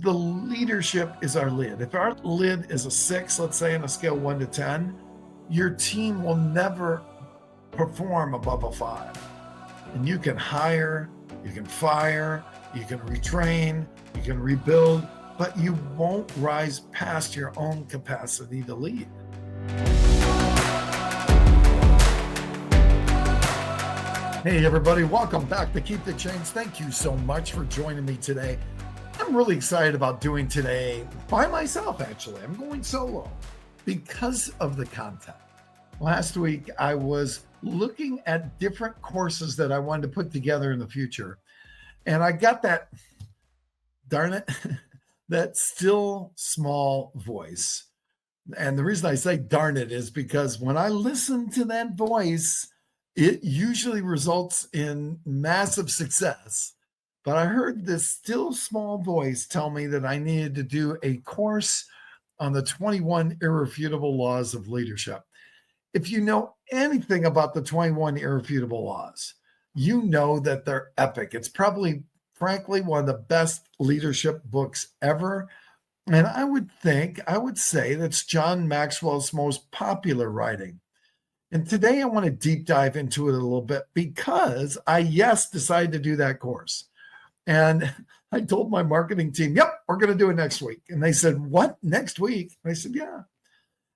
the leadership is our lid. If our lid is a 6, let's say on a scale 1 to 10, your team will never perform above a 5. And you can hire, you can fire, you can retrain, you can rebuild, but you won't rise past your own capacity to lead. Hey everybody, welcome back to Keep the Change. Thank you so much for joining me today. I'm really excited about doing today by myself, actually. I'm going solo because of the content. Last week, I was looking at different courses that I wanted to put together in the future. And I got that, darn it, that still small voice. And the reason I say darn it is because when I listen to that voice, it usually results in massive success. But I heard this still small voice tell me that I needed to do a course on the 21 Irrefutable Laws of Leadership. If you know anything about the 21 Irrefutable Laws, you know that they're epic. It's probably, frankly, one of the best leadership books ever. And I would say that's John Maxwell's most popular writing. And today I want to deep dive into it a little bit because I decided to do that course. And I told my marketing team, yep, we're going to do it next week. And they said, what, next week? And I said, yeah.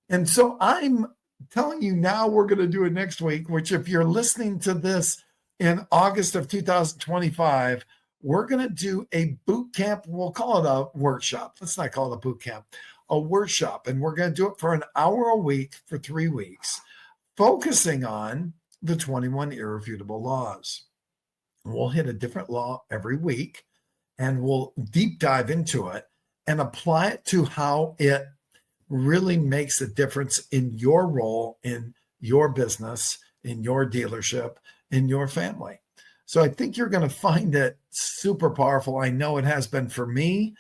And so I'm telling you now we're going to do it next week, which if you're listening to this in August of 2025, we're going to do a boot camp. We'll call it a workshop. Let's not call it a boot camp, a workshop. And we're going to do it for an hour a week for 3 weeks, focusing on the 21 Irrefutable Laws. We'll hit a different law every week and we'll deep dive into it and apply it to how it really makes a difference in your role, in your business, in your dealership, in your family. So I think you're going to find it super powerful. I know it has been for me.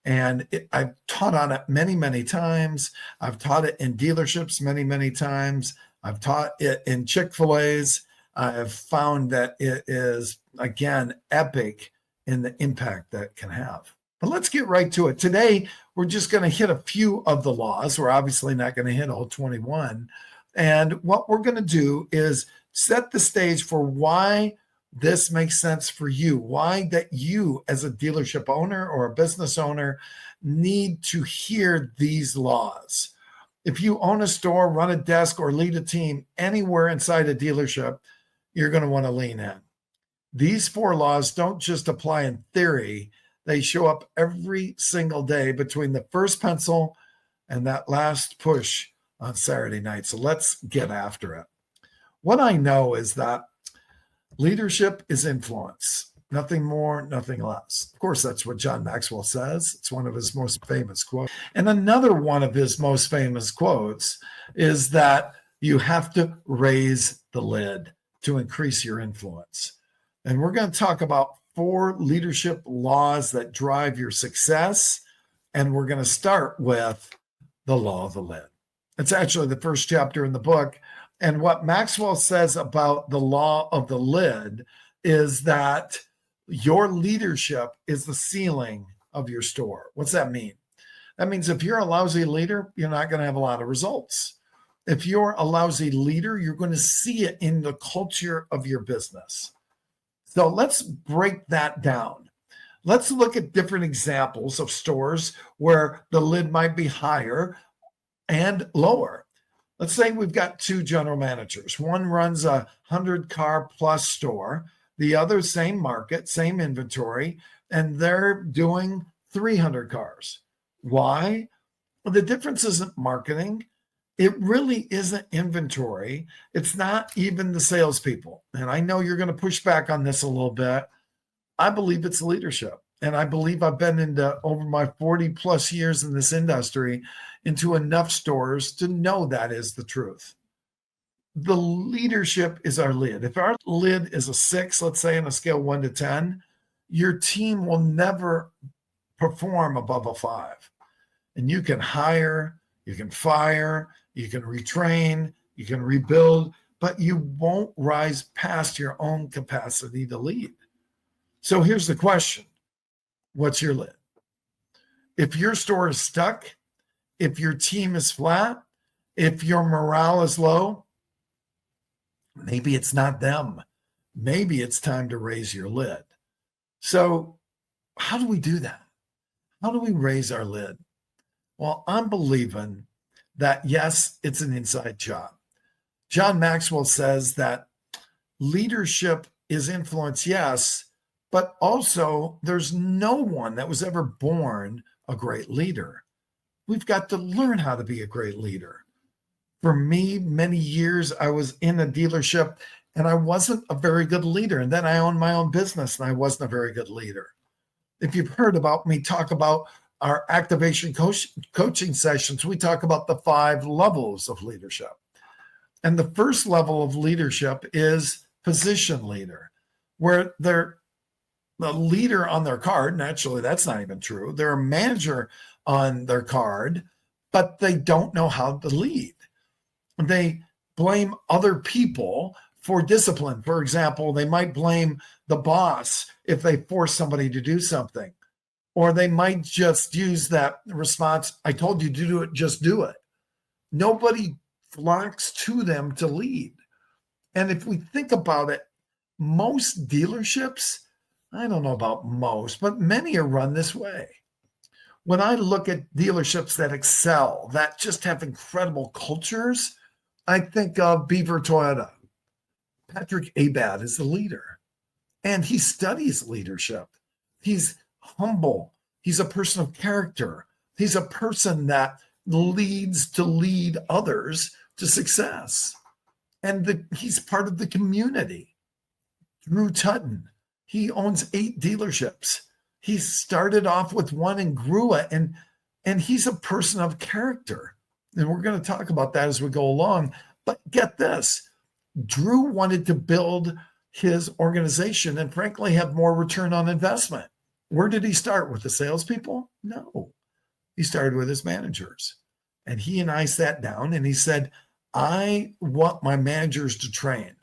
And I've taught on it many, many times. I've taught it in dealerships many, many times. I've taught it in Chick-fil-A's. I have found that it is, again, epic in the impact that it can have. But let's get right to it. Today, we're just going to hit a few of the laws. We're obviously not going to hit all 21. And what we're going to do is set the stage for why this makes sense for you, why that you as a dealership owner or a business owner need to hear these laws. If you own a store, run a desk, or lead a team anywhere inside a dealership, you're going to want to lean in. These 4 laws don't just apply in theory. They show up every single day between the first pencil and that last push on Saturday night. So let's get after it. What I know is that leadership is influence. Nothing more, nothing less. Of course, that's what John Maxwell says. It's one of his most famous quotes. And another one of his most famous quotes is that you have to raise the lid to increase your influence. And we're going to talk about 4 leadership laws that drive your success. And we're going to start with the law of the lid. It's actually the first chapter in the book. And what Maxwell says about the law of the lid is that your leadership is the ceiling of your store. What's that mean? That means if you're a lousy leader, you're not going to have a lot of results. If you're a lousy leader, you're going to see it in the culture of your business. So let's break that down. Let's look at different examples of stores where the lid might be higher and lower. Let's say we've got 2 general managers. One runs a 100-car plus store. The other, same market, same inventory, and they're doing 300 cars. Why? Well, the difference isn't marketing. It really isn't inventory. It's not even the salespeople. And I know you're going to push back on this a little bit. I believe it's leadership. And I believe I've been into over my 40 plus years in this industry into enough stores to know that is the truth. The leadership is our lid. If our lid is a 6, let's say on a scale 1 to 10, your team will never perform above a 5. And you can hire, you can fire, you can retrain, you can rebuild, but you won't rise past your own capacity to lead. So here's the question. What's your lid? If your store is stuck, if your team is flat, if your morale is low, maybe it's not them. Maybe it's time to raise your lid. So how do we do that? How do we raise our lid? Well, I'm believing that, yes, it's an inside job. John Maxwell says that leadership is influence, yes, but also there's no one that was ever born a great leader. We've got to learn how to be a great leader. For me, many years I was in a dealership and I wasn't a very good leader. And then I owned my own business and I wasn't a very good leader. If you've heard about me talk about our activation coaching sessions, we talk about the 5 levels of leadership. And the first level of leadership is position leader, where they're the leader on their card. And actually, that's not even true. They're a manager on their card, but they don't know how to lead. They blame other people for discipline. For example, they might blame the boss if they force somebody to do something. Or they might just use that response, I told you to do it, just do it. Nobody flocks to them to lead. And if we think about it, most dealerships, I don't know about most, but many are run this way. When I look at dealerships that excel, that just have incredible cultures, I think of Beaver Toyota. Patrick Abad is the leader, and he studies leadership. He's humble. He's a person of character. He's a person that leads to lead others to success. And he's part of the community. Drew Tutton, he owns 8 dealerships. He started off with one and grew it, and he's a person of character. And we're going to talk about that as we go along. But get this, Drew wanted to build his organization and frankly have more return on investment. Where did he start? With the salespeople? No. He started with his managers. And he and I sat down and he said, I want my managers to train.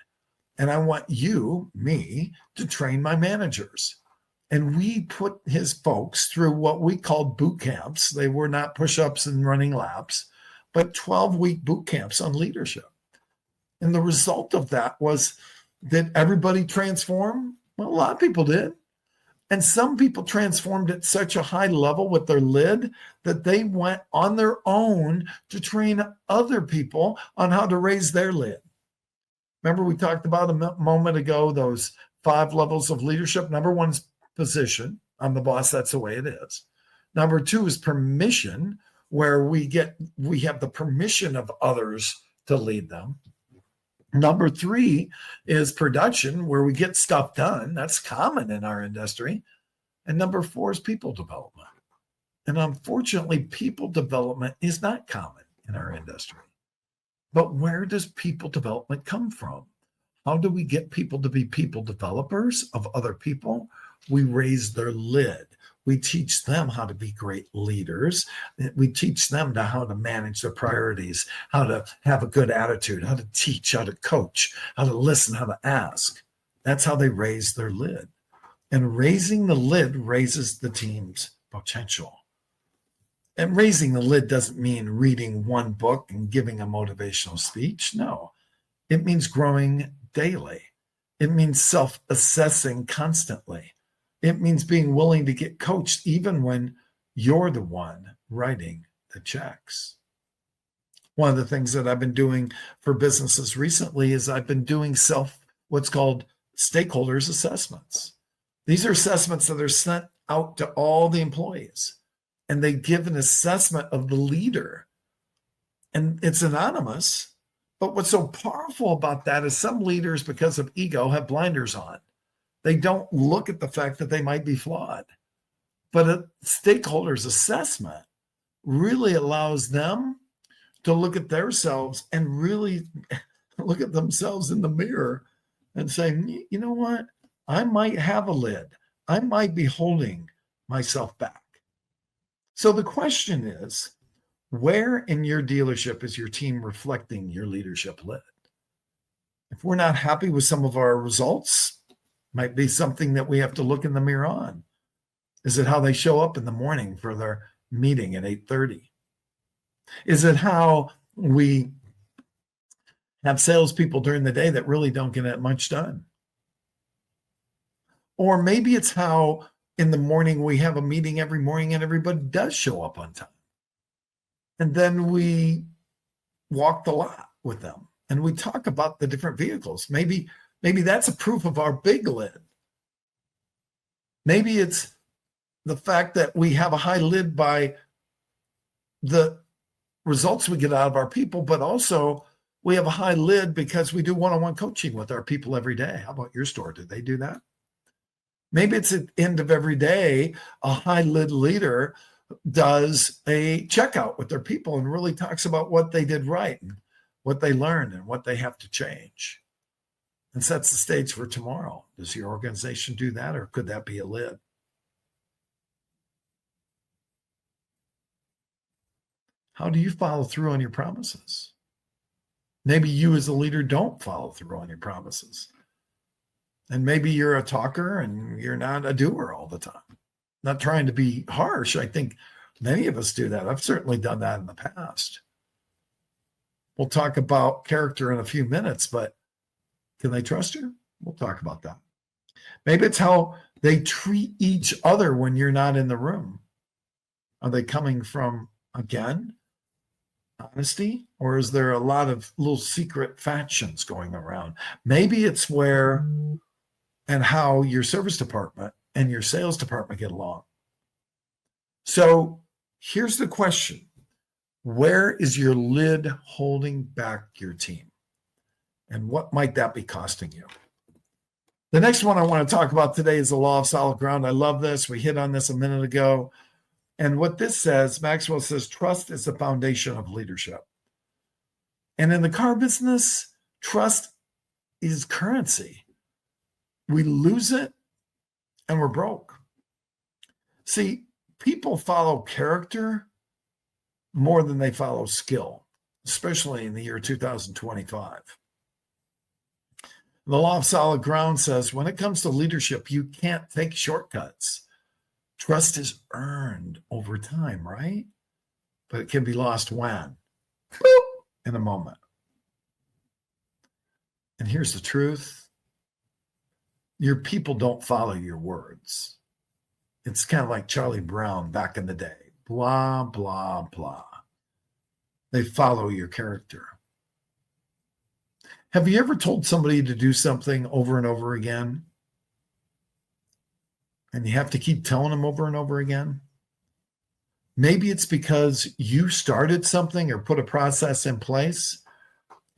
And I want you, me, to train my managers. And we put his folks through what we called boot camps. They were not push-ups and running laps, but 12-week boot camps on leadership. And the result of that was, did everybody transform? Well, a lot of people did. And some people transformed at such a high level with their lid that they went on their own to train other people on how to raise their lid. Remember, we talked about a moment ago, those 5 levels of leadership. Number 1 is position. I'm the boss. That's the way it is. Number 2 is permission, where we have the permission of others to lead them. Number 3 is production, where we get stuff done. That's common in our industry. And number 4 is people development. And unfortunately, people development is not common in our industry. But where does people development come from? How do we get people to be people developers of other people? We raise their lid. We teach them how to be great leaders. We teach them how to manage their priorities, how to have a good attitude, how to teach, how to coach, how to listen, how to ask. That's how they raise their lid. And raising the lid raises the team's potential. And raising the lid doesn't mean reading one book and giving a motivational speech. No, it means growing daily. It means self-assessing constantly. It means being willing to get coached even when you're the one writing the checks. One of the things that I've been doing for businesses recently is I've been doing what's called stakeholders assessments. These are assessments that are sent out to all the employees, and they give an assessment of the leader. And it's anonymous, but what's so powerful about that is some leaders, because of ego, have blinders on. They don't look at the fact that they might be flawed. But a stakeholders assessment really allows them to look at themselves and really look at themselves in the mirror and say, you know what? I might have a lid. I might be holding myself back. So the question is, where in your dealership is your team reflecting your leadership lid? If we're not happy with some of our results, might be something that we have to look in the mirror on. Is it how they show up in the morning for their meeting at 8:30? Is it how we have salespeople during the day that really don't get that much done? Or maybe it's how in the morning we have a meeting every morning and everybody does show up on time. And then we walk the lot with them and we talk about the different vehicles. Maybe that's a proof of our big lid. Maybe it's the fact that we have a high lid by the results we get out of our people, but also we have a high lid because we do one-on-one coaching with our people every day. How about your store? Do they do that? Maybe it's at the end of every day, a high lid leader does a checkout with their people and really talks about what they did right and what they learned and what they have to change and sets the stage for tomorrow. Does your organization do that, or could that be a lid? How do you follow through on your promises? Maybe you as a leader don't follow through on your promises. And maybe you're a talker and you're not a doer all the time. Not trying to be harsh. I think many of us do that. I've certainly done that in the past. We'll talk about character in a few minutes, but can they trust you? We'll talk about that. Maybe it's how they treat each other when you're not in the room. Are they coming from, again, honesty, or is there a lot of little secret factions going around? Maybe it's where and how your service department and your sales department get along. So here's the question. Where is your lid holding back your team? And what might that be costing you? The next one I want to talk about today is the law of solid ground. I love this. We hit on this a minute ago. And what this says, Maxwell says, trust is the foundation of leadership. And in the car business, trust is currency. We lose it and we're broke. See, people follow character more than they follow skill, especially in the year 2025. The law of solid ground says when it comes to leadership, you can't take shortcuts. Trust is earned over time, right? But it can be lost when? Boop, in a moment. And here's the truth. Your people don't follow your words. It's kind of like Charlie Brown back in the day. Blah, blah, blah. They follow your character. Have you ever told somebody to do something over and over again? And you have to keep telling them over and over again? Maybe it's because you started something or put a process in place,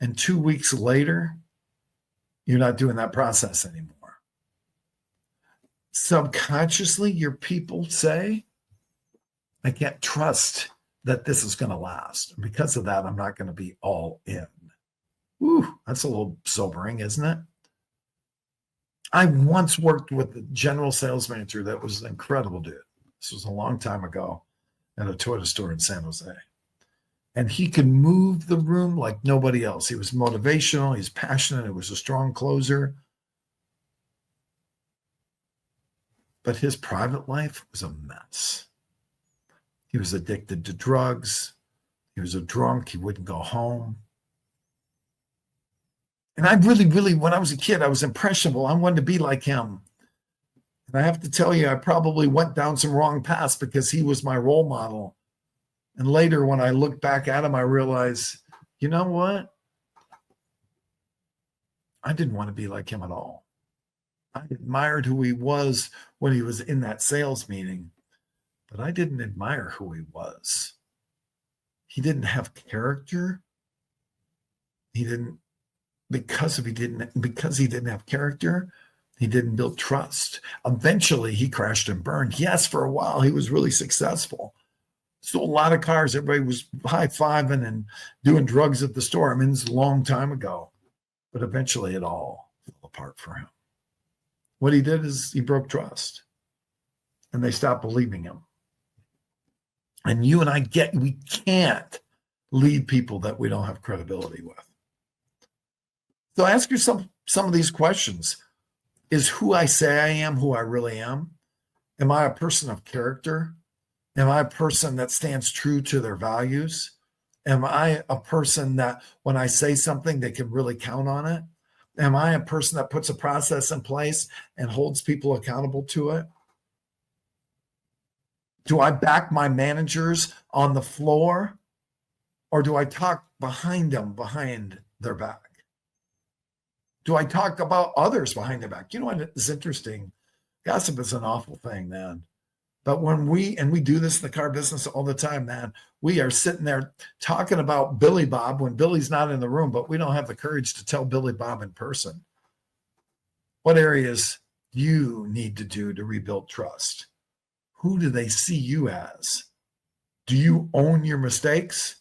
and 2 weeks later, you're not doing that process anymore. Subconsciously, your people say, I can't trust that this is going to last. And because of that, I'm not going to be all in. Ooh, that's a little sobering, isn't it? I once worked with a general sales manager that was an incredible dude. This was a long time ago at a Toyota store in San Jose. And he could move the room like nobody else. He was motivational. He was passionate. He was a strong closer. But his private life was a mess. He was addicted to drugs. He was a drunk. He wouldn't go home. And I really, when I was a kid, I was impressionable. I wanted to be like him. And I have to tell you, I probably went down some wrong paths because he was my role model. And later, when I look back at him, I realize, you know what? I didn't want to be like him at all. I admired who he was when he was in that sales meeting, but I didn't admire who he was. He didn't have character. Because he didn't have character, he didn't build trust. Eventually, he crashed and burned. Yes, for a while, he was really successful. Sold a lot of cars. Everybody was high-fiving and doing drugs at the store. I mean, this is a long time ago. But eventually, it all fell apart for him. What he did is he broke trust. And they stopped believing him. And you and I we can't lead people that we don't have credibility with. So ask yourself some of these questions. Is who I say I am who I really am? Am I a person of character? Am I a person that stands true to their values? Am I a person that when I say something, they can really count on it? Am I a person that puts a process in place and holds people accountable to it? Do I back my managers on the floor, or do I talk behind them, behind their back? Do I talk about others behind their back? You know what is interesting? Gossip is an awful thing, man. But when we do this in the car business all the time, man, we are sitting there talking about Billy Bob when Billy's not in the room, but we don't have the courage to tell Billy Bob in person. What areas you need to do to rebuild trust? Who do they see you as? Do you own your mistakes?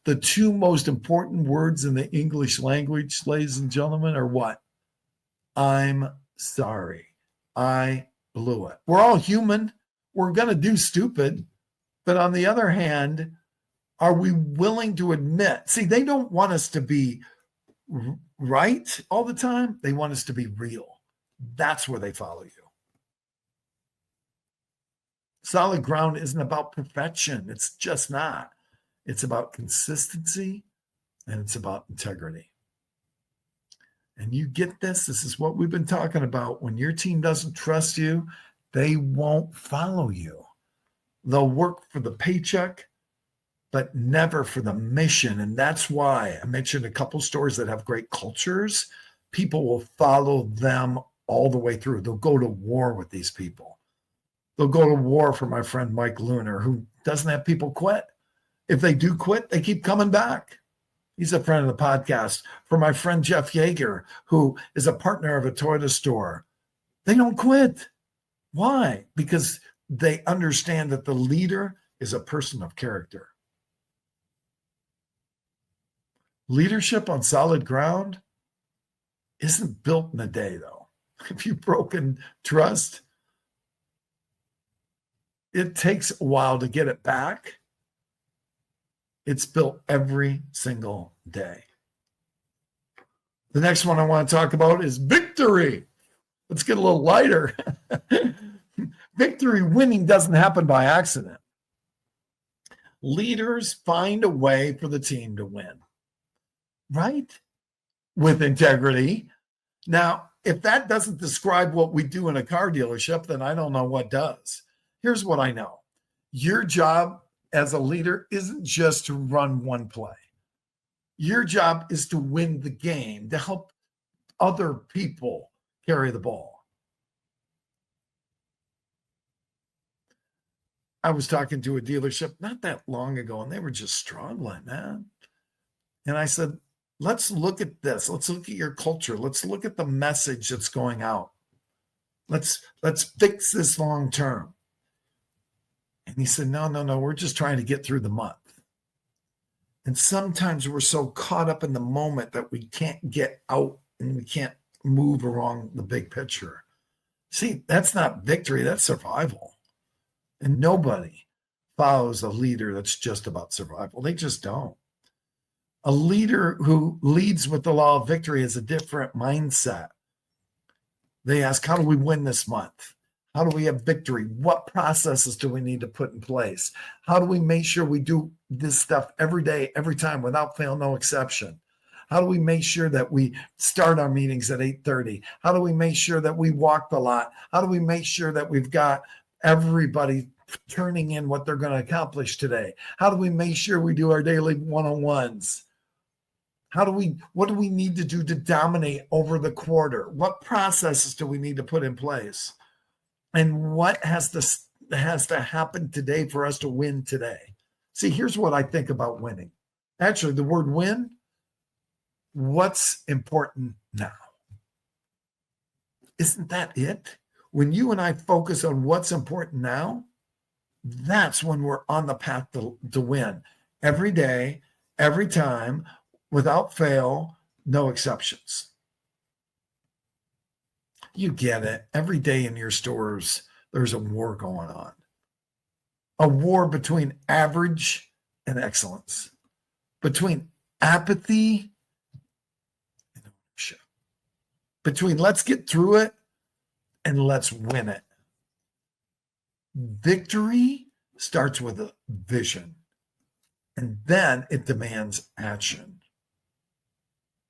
The two most important words in the English language, ladies and gentlemen, are what? I'm sorry. I blew it. We're all human. We're going to do stupid. But on the other hand, are we willing to admit? See, they don't want us to be right all the time. They want us to be real. That's where they follow you. Solid ground isn't about perfection. It's just not. It's about consistency and it's about integrity. And you get this. This is what we've been talking about. When your team doesn't trust you, they won't follow you. They'll work for the paycheck, but never for the mission. And that's why I mentioned a couple stores that have great cultures. People will follow them all the way through. They'll go to war with these people. They'll go to war for my friend Mike Lunar, who doesn't have people quit. If they do quit, they keep coming back. He's a friend of the podcast. For my friend Jeff Yeager, who is a partner of a Toyota store, they don't quit. Why? Because they understand that the leader is a person of character. Leadership on solid ground isn't built in a day, though. If you've broken trust, it takes a while to get it back. It's built every single day. The next one I want to talk about is victory. Let's get a little lighter. Victory, winning doesn't happen by accident. Leaders find a way for the team to win, right? With integrity. Now, if that doesn't describe what we do in a car dealership, then I don't know what does. Here's what I know. Your job as a leader isn't just to run one play. Your job is to win the game, to help other people carry the ball. I was talking to a dealership not that long ago, and they were just struggling, man. And I said, let's look at this. Let's look at your culture. Let's look at the message that's going out. Let's fix this long term. And he said, no, we're just trying to get through the month. And sometimes we're so caught up in the moment that we can't get out and we can't move along the big picture. See, that's not victory, that's survival. And nobody follows a leader that's just about survival. They just don't. A leader who leads with the law of victory is a different mindset. They ask, how do we win this month? How do we have victory? What processes do we need to put in place? How do we make sure we do this stuff every day, every time, without fail, no exception? How do we make sure that we start our meetings at 8:30? How do we make sure that we walk the lot? How do we make sure that we've got everybody turning in what they're going to accomplish today? How do we make sure we do our daily one-on-ones? What do we need to do to dominate over the quarter? What processes do we need to put in place? And what has to happen today for us to win today? See, here's what I think about winning. Actually, the word win, what's important now? Isn't that it? When you and I focus on what's important now, that's when we're on the path to win. Every day, every time, without fail, no exceptions. You get it. Every day in your stores, there's a war going on. A war between average and excellence, between apathy and ownership, between let's get through it and let's win it. Victory starts with a vision, and then it demands action.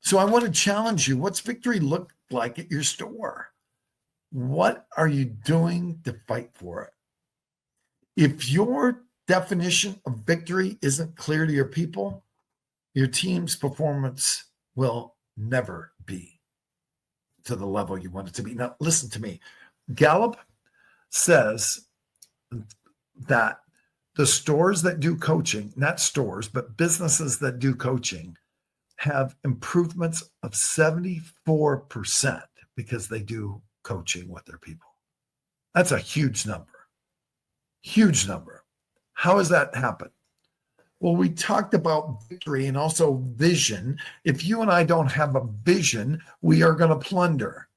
So I want to challenge you. What's victory look like at your store? What are you doing to fight for it? If your definition of victory isn't clear to your people, your team's performance will never be to the level you want it to be. Now, listen to me. Gallup says that the stores that do coaching, not stores, but businesses that do coaching, have improvements of 74% because they do coaching with their people. That's a huge number. Huge number. How has that happened? Well, we talked about victory and also vision. If you and I don't have a vision, we are going to plunder.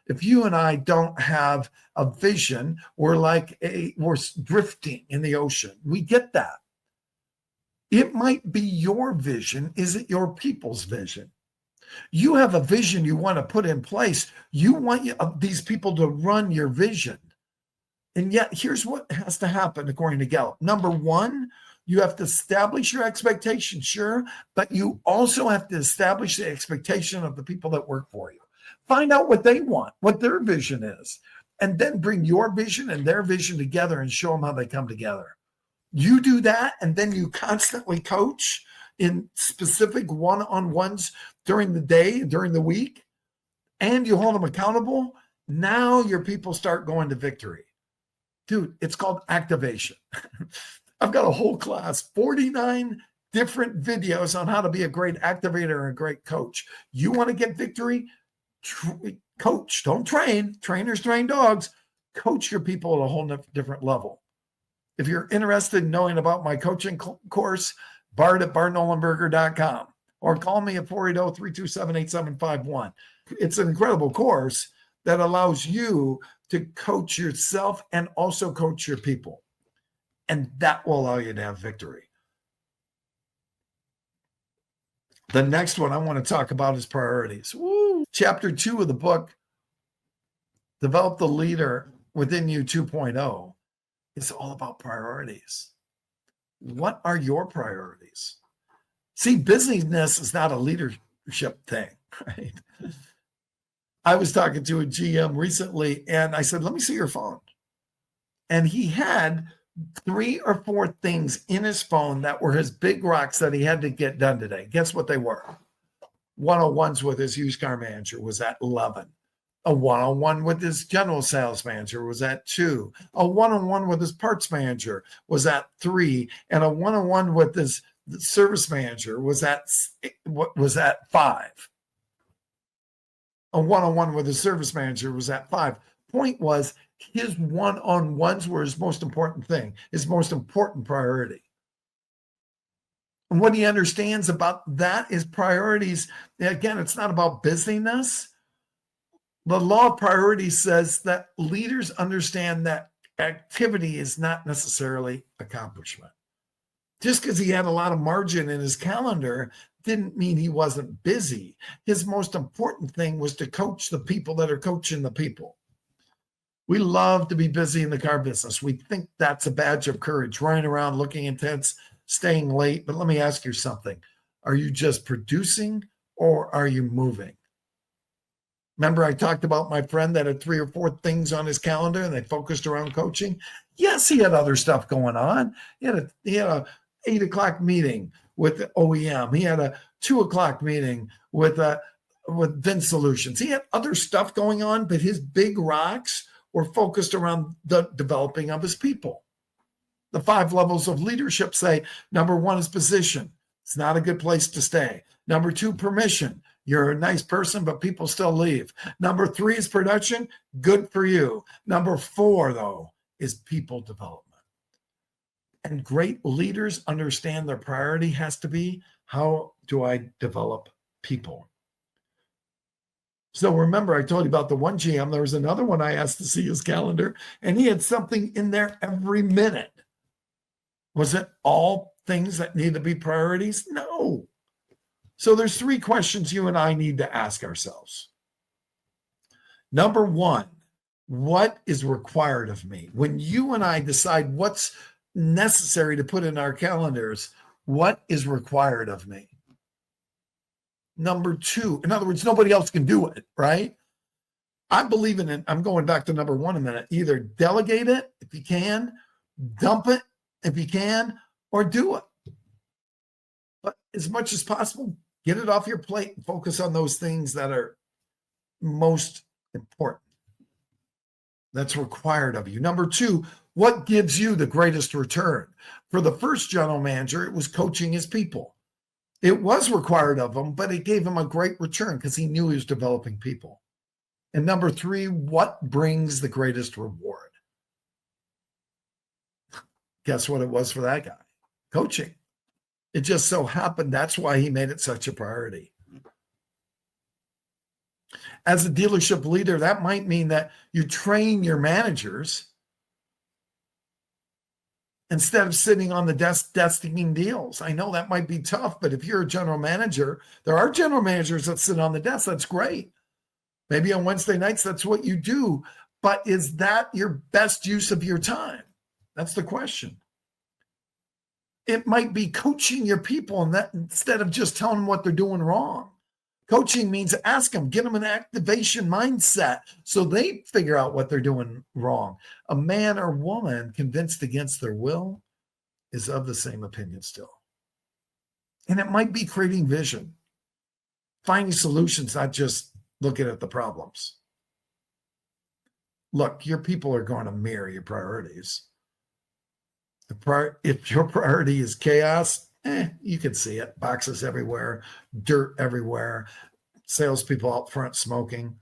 If you and I don't have a vision, we're drifting in the ocean. We get that. It might be your vision. Is it your people's vision? You have a vision you want to put in place. You want these people to run your vision. And yet, here's what has to happen according to Gallup. Number one, you have to establish your expectation, sure, but you also have to establish the expectation of the people that work for you. Find out what they want, what their vision is, and then bring your vision and their vision together and show them how they come together. You do that, and then you constantly coach in specific one-on-ones during the day, during the week, and you hold them accountable. Now your people start going to victory. Dude, it's called activation. I've got a whole class, 49 different videos on how to be a great activator and a great coach. You want to get victory? Coach, don't train. Trainers train dogs. Coach your people at a whole different level. If you're interested in knowing about my coaching course, Bart at bartnollenberger.com, or call me at 480-327-8751. It's an incredible course that allows you to coach yourself and also coach your people. And that will allow you to have victory. The next one I want to talk about is priorities. Woo! Chapter 2 of the book, Develop the Leader Within You 2.0, is all about priorities. What are your priorities? See, busyness is not a leadership thing, right? I was talking to a GM recently, and I said, let me see your phone. And he had 3 or 4 things in his phone that were his big rocks that he had to get done today. Guess what they were? One-on-ones with his used car manager was at 11. A one-on-one with his general sales manager was at 2. A one-on-one with his parts manager was at 3. And a one-on-one with his service manager was at 5. A one-on-one with his service manager was at 5. Point was, his one-on-ones were his most important thing, his most important priority. And what he understands about that is priorities. Again, it's not about busyness. The law of priority says that leaders understand that activity is not necessarily accomplishment. Just because he had a lot of margin in his calendar didn't mean he wasn't busy. His most important thing was to coach the people that are coaching the people. We love to be busy in the car business. We think that's a badge of courage, running around looking intense, staying late. But let me ask you something. Are you just producing or are you moving? Remember I talked about my friend that had 3 or 4 things on his calendar and they focused around coaching? Yes, he had other stuff going on. He had a 8 o'clock meeting with OEM. He had a 2 o'clock meeting with Vince Solutions. He had other stuff going on, but his big rocks were focused around the developing of his people. The 5 levels of leadership say, number 1 is position. It's not a good place to stay. Number 2, permission. You're a nice person, but people still leave. Number 3 is production. Good for you. Number 4, though, is people development. And great leaders understand their priority has to be, how do I develop people? So remember, I told you about the one GM. There was another one I asked to see his calendar, and he had something in there every minute. Was it all things that need to be priorities? No. So there's 3 questions you and I need to ask ourselves. Number 1, what is required of me? When you and I decide what's necessary to put in our calendars. What is required of me? Number two, in other words, nobody else can do it, right? I believe in it. I'm going back to number one a minute. Either delegate it if you can, dump it if you can, or do it. But as much as possible, get it off your plate and focus on those things that are most important. That's required of you. Number two, what gives you the greatest return? For the first general manager, it was coaching his people. It was required of him, but it gave him a great return because he knew he was developing people. And number three, what brings the greatest reward? Guess what it was for that guy? Coaching. It just so happened that's why he made it such a priority. As a dealership leader, that might mean that you train your managers instead of sitting on the desk desking deals. I know that might be tough, but if you're a general manager, there are general managers that sit on the desk. That's great. Maybe on Wednesday nights, that's what you do. But is that your best use of your time? That's the question. It might be coaching your people and that instead of just telling them what they're doing wrong. Coaching means ask them, get them an activation mindset so they figure out what they're doing wrong. A man or woman convinced against their will is of the same opinion still. And it might be creating vision, finding solutions, not just looking at the problems. Look, your people are going to mirror your priorities. If your priority is chaos, you can see it. Boxes everywhere, dirt everywhere, salespeople out front smoking.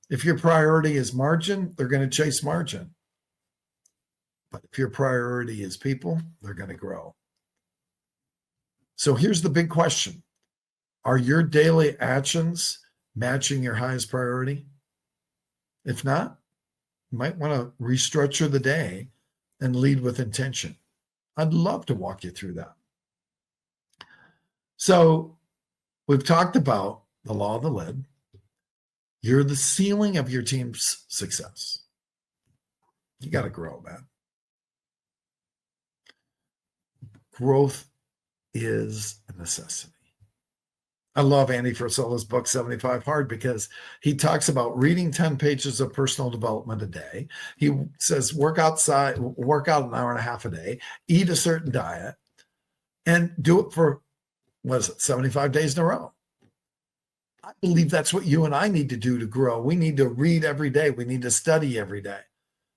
If your priority is margin, they're going to chase margin. But if your priority is people, they're going to grow. So here's the big question. Are your daily actions matching your highest priority? If not, you might want to restructure the day and lead with intention. I'd love to walk you through that. So we've talked about the law of the lid. You're the ceiling of your team's success. You got to grow, man. Growth is a necessity. I love Andy Frisella's book, 75 Hard, because he talks about reading 10 pages of personal development a day. He says, work out an hour and a half a day, eat a certain diet, and do it for, 75 days in a row. I believe that's what you and I need to do to grow. We need to read every day. We need to study every day.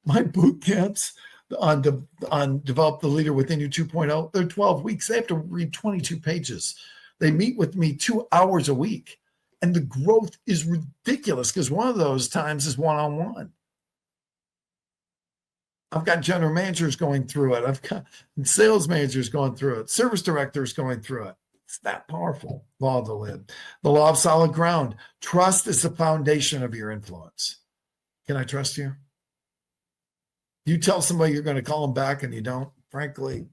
My boot camps on Develop the Leader Within You 2.0, they're 12 weeks. They have to read 22 pages. They meet with me 2 hours a week. And the growth is ridiculous because one of those times is one-on-one. I've got general managers going through it. I've got sales managers going through it. Service directors going through it. It's that powerful. Law of the lid. The law of solid ground. Trust is the foundation of your influence. Can I trust you? You tell somebody you're going to call them back and you don't. Frankly,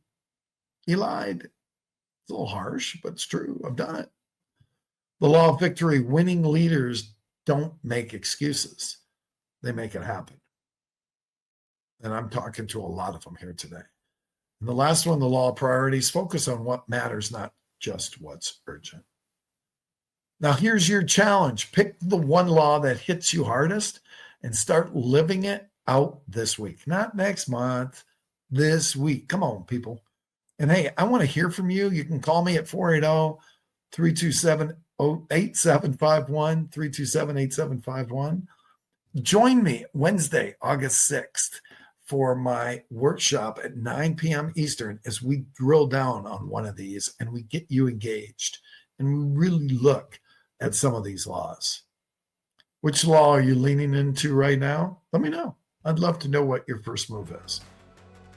you lied. It's a little harsh, but it's true. I've done it. The law of victory. Winning leaders don't make excuses. They make it happen. And I'm talking to a lot of them here today. And the last one, the law of priorities. Focus on what matters, not just what's urgent. Now, here's your challenge. Pick the one law that hits you hardest and start living it out this week. Not next month, this week. Come on, people. And hey, I want to hear from you. You can call me at 480-327-8751, 327-8751. Join me Wednesday, August 6th for my workshop at 9 p.m. Eastern as we drill down on one of these and we get you engaged and we really look at some of these laws. Which law are you leaning into right now? Let me know. I'd love to know what your first move is.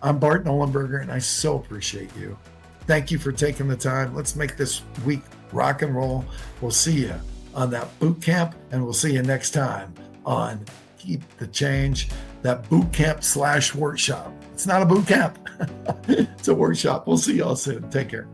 I'm Bart Nollenberger, and I so appreciate you. Thank you for taking the time. Let's make this week rock and roll. We'll see you on that boot camp, and we'll see you next time on Keep the Change, that boot camp / workshop. It's not a boot camp. It's a workshop. We'll see y'all soon. Take care.